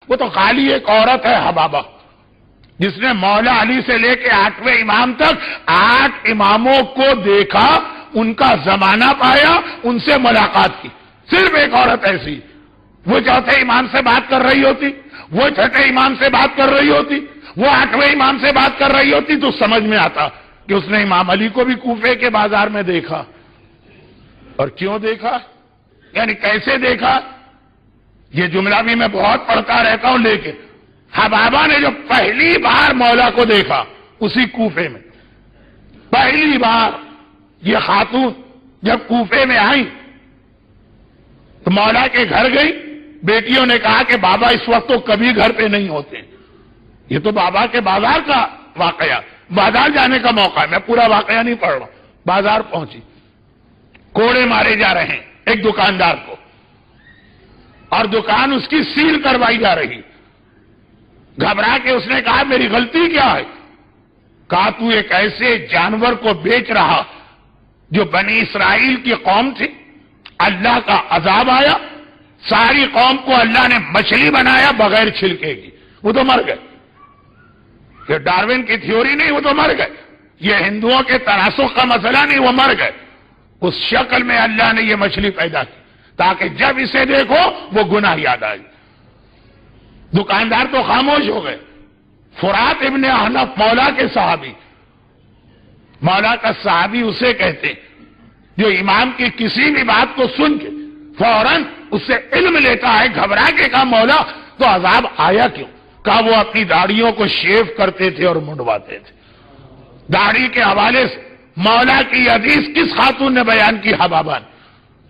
وہ تو خالی ایک عورت ہے حبابہ، جس نے مولا علی سے لے کے 8ویں امام تک 8 اماموں کو دیکھا، ان کا زمانہ پایا، ان سے ملاقات کی. صرف ایک عورت ایسی، وہ چوتھے امام سے بات کر رہی ہوتی، وہ چھٹے امام سے بات کر رہی ہوتی، وہ 8ویں امام سے بات کر رہی ہوتی، تو سمجھ میں آتا کہ اس نے امام علی کو بھی کوفے کے بازار میں دیکھا. اور کیوں دیکھا، یعنی کیسے دیکھا، یہ جملہ بھی میں بہت پڑھتا رہتا ہوں. لیکن حبابہ نے جو پہلی بار مولا کو دیکھا اسی کوفے میں، پہلی بار یہ خاتون جب کوفے میں آئی تو مولا کے گھر گئی. بیٹیوں نے کہا کہ بابا اس وقت تو کبھی گھر پہ نہیں ہوتے. یہ تو بابا کے بازار کا واقعہ، بازار جانے کا موقع ہے، میں پورا واقعہ نہیں پڑھ رہا. بازار پہنچی، کوڑے مارے جا رہے ہیں ایک دکاندار کو، اور دکان اس کی سیل کروائی جا رہی. گھبرا کے اس نے کہا میری غلطی کیا ہے؟ کہا تو ایک ایسے جانور کو بیچ رہا جو بنی اسرائیل کی قوم تھی، اللہ کا عذاب آیا، ساری قوم کو اللہ نے مچھلی بنایا بغیر چھلکے کی، وہ تو مر گئے. یہ ڈاروین کی تھیوری نہیں، وہ تو مر گئے. یہ ہندوؤں کے تناسخ کا مسئلہ نہیں، وہ مر گئے. اس شکل میں اللہ نے یہ مچھلی پیدا کی تاکہ جب اسے دیکھو وہ گناہ یاد آئے. دکاندار تو خاموش ہو گئے. فرات ابن احنف مولا کے صحابی، مولا کا صحابی اسے کہتے جو امام کی کسی بھی بات کو سن کے فوراً اس سے علم لیتا ہے. گھبرا کے کہا مولا تو عذاب آیا کیوں؟ کہا وہ اپنی داڑھیوں کو شیو کرتے تھے اور منڈواتے تھے. داڑھی کے حوالے سے مولا کی حدیث کس خاتون نے بیان کی؟ حبابہ نے.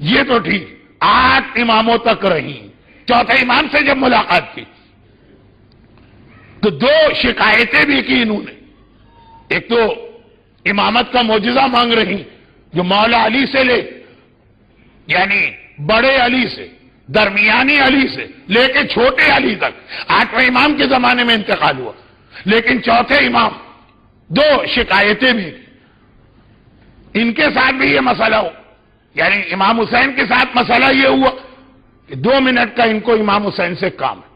یہ تو ٹھیک 8 اماموں تک رہی، چوتھے امام سے جب ملاقات کی تو 2 شکایتیں بھی کی انہوں نے. ایک تو امامت کا معجزہ مانگ رہی جو مولا علی سے لے، یعنی بڑے علی سے، درمیانی علی سے لے کے چھوٹے علی تک 8ویں امام کے زمانے میں انتقال ہوا. لیکن چوتھے امام 2 شکایتیں بھی کی. ان کے ساتھ بھی یہ مسئلہ ہو، یعنی امام حسین کے ساتھ مسئلہ یہ ہوا کہ 2 منٹ کا ان کو امام حسین سے کام ہے،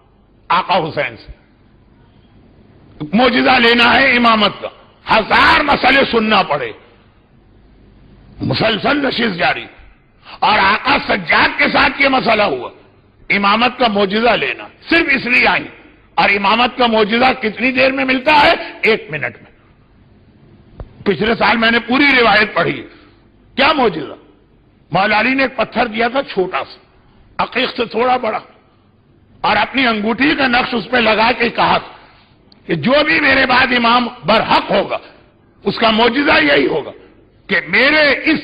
آقا حسین سے معجزہ لینا ہے امامت کا. 1000 مسئلے سننا پڑے، مسلسل نشست جاری. اور آقا سجاد کے ساتھ یہ مسئلہ ہوا، امامت کا معجزہ لینا. صرف اس لیے آئی. اور امامت کا معجزہ کتنی دیر میں ملتا ہے؟ 1 منٹ میں. پچھلے سال میں نے پوری روایت پڑھی. کیا معجزہ؟ مولا علی نے ایک پتھر دیا تھا چھوٹا سا، عقیق سے تھوڑا بڑا، اور اپنی انگوٹھی کا نقش اس پہ لگا کے کہا کہ جو بھی میرے بعد امام برحق ہوگا اس کا معجزہ یہی ہوگا کہ میرے اس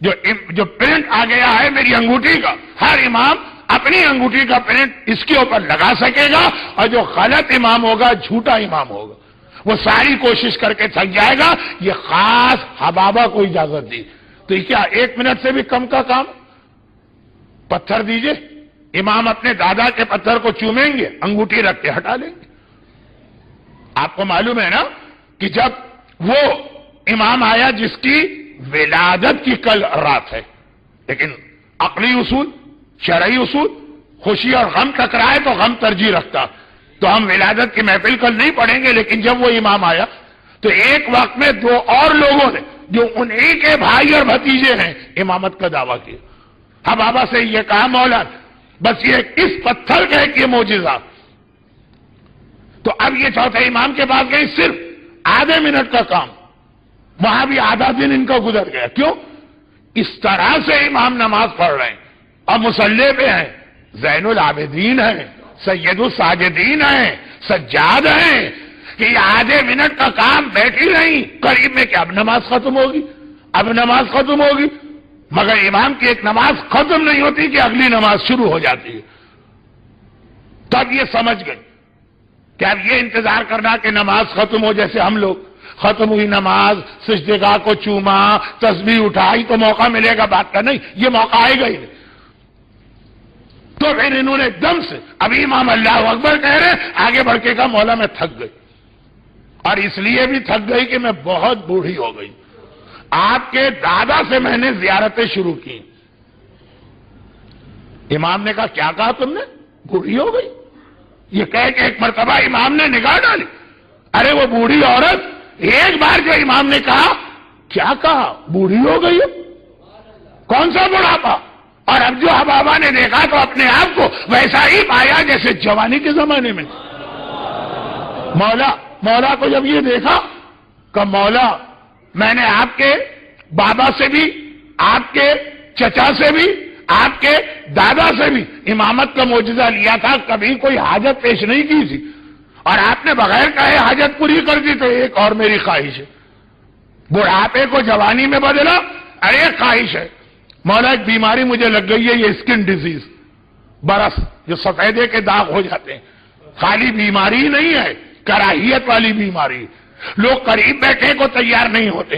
جو پرنٹ آ گیا ہے میری انگوٹھی کا، ہر امام اپنی انگوٹھی کا پرنٹ اس کے اوپر لگا سکے گا، اور جو غلط امام ہوگا، جھوٹا امام ہوگا، وہ ساری کوشش کر کے تھک جائے گا. یہ خاص حبابہ کو اجازت دی. تو یہ کیا 1 منٹ سے بھی کم کا کام؟ پتھر دیجئے، امام اپنے دادا کے پتھر کو چومیں گے، انگوٹھی رکھ کے ہٹا لیں گے. آپ کو معلوم ہے نا کہ جب وہ امام آیا جس کی ولادت کی کل رات ہے، لیکن عقلی اصول، شرعی اصول، خوشی اور غم ٹکرائے تو غم ترجیح رکھتا، تو ہم ولادت کی محفل کل نہیں پڑھیں گے. لیکن جب وہ امام آیا تو ایک وقت میں 2 اور لوگوں نے جو انہی کے بھائی اور بھتیجے ہیں امامت کا دعویٰ کیا. حبابہ سے یہ کہا مولا بس یہ اس پتھر کا ایک یہ معجزہ. تو اب یہ چوتھے امام کے پاس گئی، صرف آدھے منٹ کا کام، وہاں بھی آدھا دن ان کا گزر گیا. کیوں؟ اس طرح سے امام نماز پڑھ رہے ہیں اور مصلی پہ ہیں، زین العابدین ہیں، سید الساجدین ہیں، سجاد ہیں، کہ یہ آدھے منٹ کا کام بیٹھی نہیں. قریب میں کہ اب نماز ختم ہوگی، اب نماز ختم ہوگی. مگر امام کی ایک نماز ختم نہیں ہوتی کہ اگلی نماز شروع ہو جاتی ہے. تب یہ سمجھ گئی کہ اب یہ انتظار کرنا کہ نماز ختم ہو، جیسے ہم لوگ ختم ہوئی نماز، سجدگاہ کو چوما، تسبیح اٹھائی تو موقع ملے گا بات کا، نہیں، یہ موقع آئے گا ہی نہیں. تو پھر انہوں نے دم سے ابھی امام اللہ اکبر کہہ رہے، آگے بڑھ کے کہا مولا میں تھک گئی، اور اس لیے بھی تھک گئی کہ میں بہت بوڑھی ہو گئی. آپ کے دادا سے میں نے زیارتیں شروع کی. امام نے کہا کیا کہا تم نے؟ بوڑھی ہو گئی؟ یہ کہہ کے ایک مرتبہ امام نے نگاہ ڈالی. ارے وہ بوڑھی عورت, ایک بار جو امام نے کہا, کیا کہا, بوڑھی ہو گئی ہو, کون سا بڑھاپا؟ اور اب جو حبابہ نے دیکھا تو اپنے آپ کو ویسا ہی پایا جیسے جوانی کے زمانے میں. مولا کو جب یہ دیکھا کہ مولا, میں نے آپ کے بابا سے بھی, آپ کے چچا سے بھی, آپ کے دادا سے بھی امامت کا معجزہ لیا تھا, کبھی کوئی حاجت پیش نہیں کی تھی, اور آپ نے بغیر کہے حاجت پوری کر دی. تو ایک اور میری خواہش ہے, بڑھاپے کو جوانی میں بدلا. ارے ایک خواہش ہے مولا, ایک بیماری مجھے لگ گئی ہے, یہ اسکن ڈیزیز, برس, جو سفیدے کے داغ ہو جاتے ہیں. خالی بیماری ہی نہیں ہے, کراہیت والی بیماری. لوگ قریب بیٹھنے کو تیار نہیں ہوتے.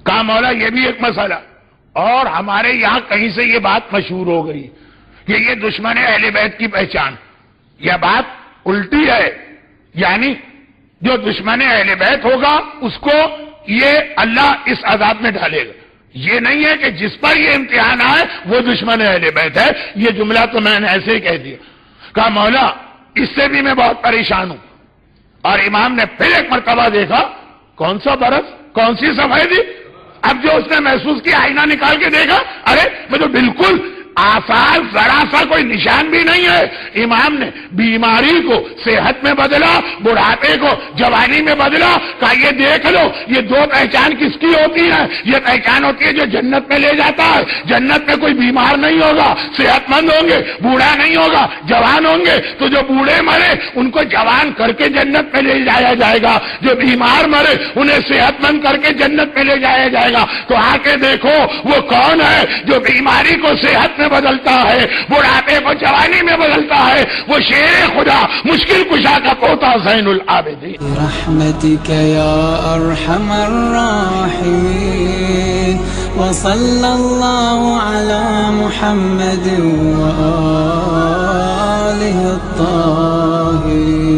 کہا مولا یہ بھی ایک مسئلہ. اور ہمارے یہاں کہیں سے یہ بات مشہور ہو گئی کہ یہ دشمن اہل بیت کی پہچان. یہ بات الٹی ہے, یعنی جو دشمن اہل بیت ہوگا اس کو یہ اللہ اس عذاب میں ڈالے گا. یہ نہیں ہے کہ جس پر یہ امتحان آئے وہ دشمن اہل بیت ہے. یہ جملہ تو میں نے ایسے ہی کہہ دیا. کہا مولا اس سے بھی میں بہت پریشان ہوں. اور امام نے پھر ایک مرتبہ دیکھا, کون سا برس, کون سی سفیدی. اب جو اس نے محسوس کیا, آئینہ نکال کے دیکھا, ارے میں تو بالکل آسان, ذرا سا کوئی نشان بھی نہیں ہے. امام نے بیماری کو صحت میں بدلا, بڑھاپے کو جوانی میں بدلا. کہا یہ دیکھ لو, یہ دو پہچان کس کی ہوتی ہے؟ یہ پہچان ہوتی ہے جو جنت میں لے جاتا ہے. جنت میں کوئی بیمار نہیں ہوگا, صحت مند ہوں گے, بوڑھا نہیں ہوگا, جوان ہوں گے. تو جو بوڑھے مرے ان کو جوان کر کے جنت میں لے جایا جائے گا, جو بیمار مرے انہیں صحت مند کر کے جنت میں لے جایا جائے گا. تو آ کے دیکھو وہ کون ہے جو بیماری کو صحت میں بدلتا ہے, بڑھاپے کو جوانی میں بدلتا ہے. وہ شیر خدا, مشکل کشا کا پوتا زین العابدین. برحمتک یا ارحم الراحمین, وصلی اللہ علی محمد وآلہ الطاہرین.